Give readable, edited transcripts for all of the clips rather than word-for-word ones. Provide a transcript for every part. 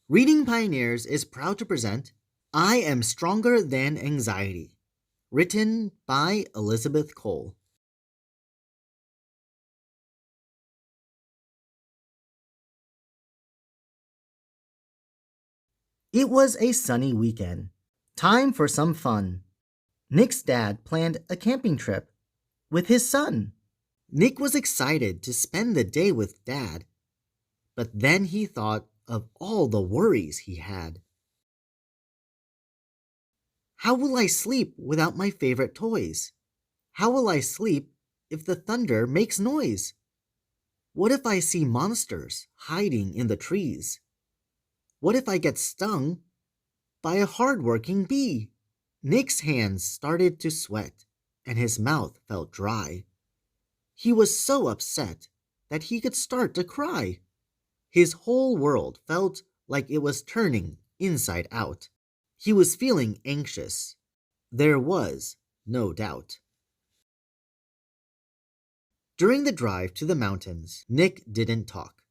Reading Pioneers is proud to present I Am Stronger Than Anxiety, written by Elizabeth Cole. It was a sunny weekend. Time for some fun. Nick's dad planned a camping trip with his son. Nick was excited to spend the day with Dad, but then he thought of all the worries he had. How will I sleep without my favorite toys? How will I sleep if the thunder makes noise? What if I see monsters hiding in the trees? What if I get stung by a hard-working bee? Nick's hands started to sweat, and his mouth felt dry. He was so upset that he could start to cry. His whole world felt like it was turning inside out. He was feeling anxious. There was no doubt. During the drive to the mountains, Nick didn't talk.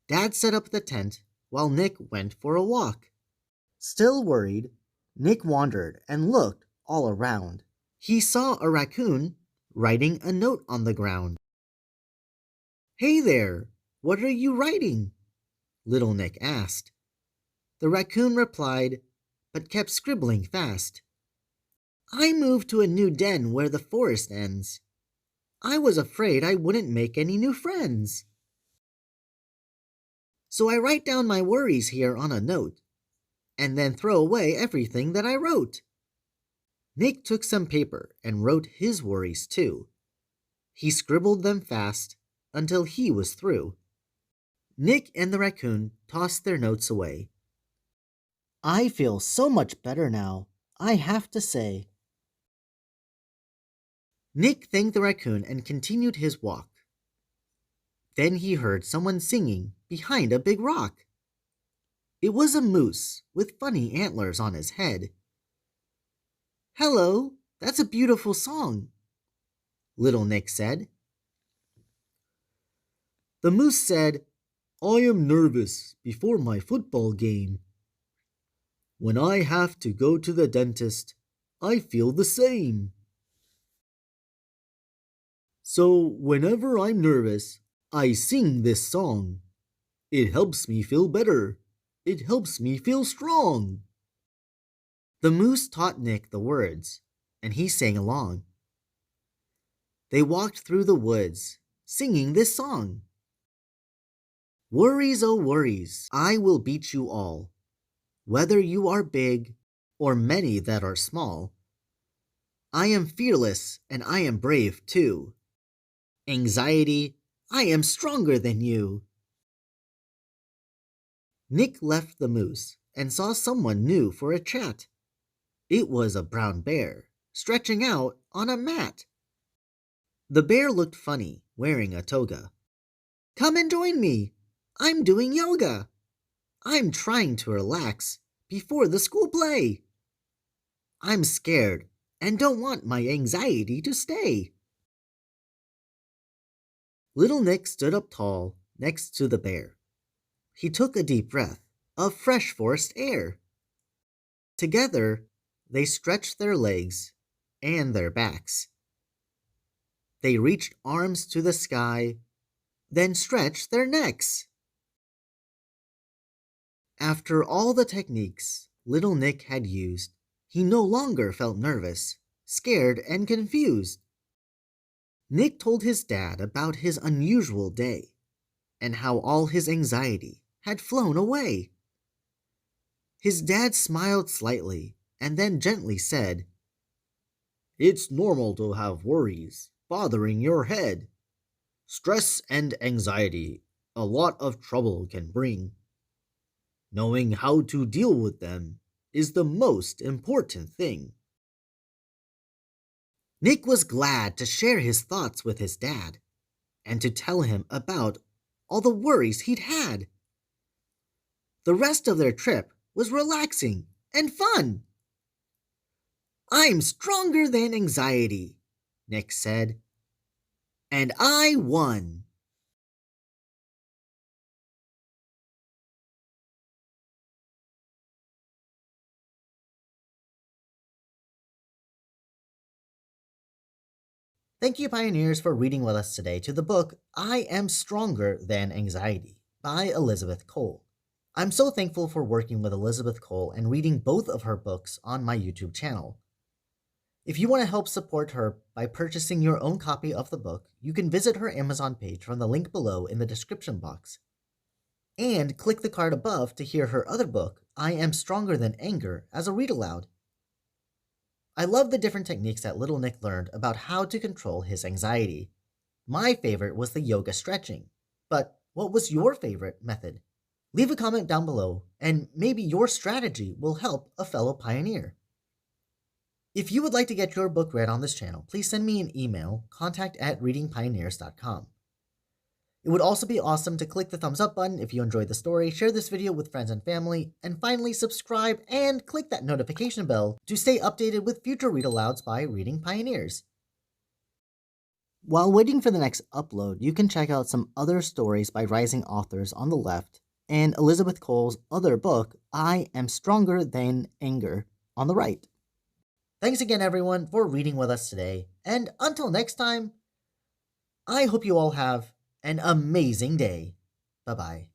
Dad set up the tent while Nick went for a walk. Still worried, Nick wandered and looked all around. He saw a raccoon writing a note on the ground. "Hey there, what are you writing?" Little Nick asked. The raccoon replied, but kept scribbling fast. "I moved to a new den where the forest ends. I was afraid I wouldn't make any new friends. So I write down my worries here on a note, and then throw away everything that I wrote." Nick took some paper and wrote his worries too. He scribbled them fast until he was through. Nick and the raccoon tossed their notes away. "I feel so much better now, I have to say." Nick thanked the raccoon and continued his walk. Then he heard someone singing behind a big rock. It was a moose with funny antlers on his head. "Hello, that's a beautiful song," Little Nick said. The moose said, "I am nervous before my football game. When I have to go to the dentist, I feel the same. So whenever I'm nervous, I sing this song. It helps me feel better. It helps me feel strong." The moose taught Nick the words, and he sang along. They walked through the woods, singing this song. "Worries, oh worries, I will beat you all, whether you are big or many that are small. I am fearless and I am brave too. Anxiety, I am stronger than you." Nick left the moose and saw someone new for a chat. It was a brown bear, stretching out on a mat. The bear looked funny, wearing a toga. "Come and join me. I'm doing yoga. I'm trying to relax before the school play. I'm scared and don't want my anxiety to stay." Little Nick stood up tall next to the bear. He took a deep breath of fresh forest air. Together, they stretched their legs and their backs. They reached arms to the sky, then stretched their necks. After all the techniques Little Nick had used, he no longer felt nervous, scared, and confused. Nick told his dad about his unusual day and how all his anxiety had flown away. His dad smiled slightly and then gently said, "It's normal to have worries bothering your head. Stress and anxiety a lot of trouble can bring. Knowing how to deal with them is the most important thing." Nick was glad to share his thoughts with his dad and to tell him about all the worries he'd had. The rest of their trip was relaxing and fun. "I'm stronger than anxiety," Nick said, "and I won." Thank you, pioneers, for reading with us today to the book I Am Stronger Than Anxiety by Elizabeth Cole. I'm so thankful for working with Elizabeth Cole and reading both of her books on my YouTube channel. If you want to help support her by purchasing your own copy of the book, you can visit her Amazon page from the link below in the description box. And click the card above to hear her other book, I Am Stronger Than Anger, as a read aloud. I love the different techniques that little Nick learned about how to control his anxiety. My favorite was the yoga stretching. But what was your favorite method? Leave a comment down below, and maybe your strategy will help a fellow pioneer. If you would like to get your book read on this channel, please send me an email, contact@readingpioneers.com. It would also be awesome to click the thumbs up button if you enjoyed the story, share this video with friends and family, and finally subscribe and click that notification bell to stay updated with future read-alouds by Reading Pioneers. While waiting for the next upload, you can check out some other stories by rising authors on the left and Elizabeth Cole's other book, I Am Stronger Than Anger, on the right. Thanks again, everyone, for reading with us today, and until next time, I hope you all have an amazing day. Bye-bye.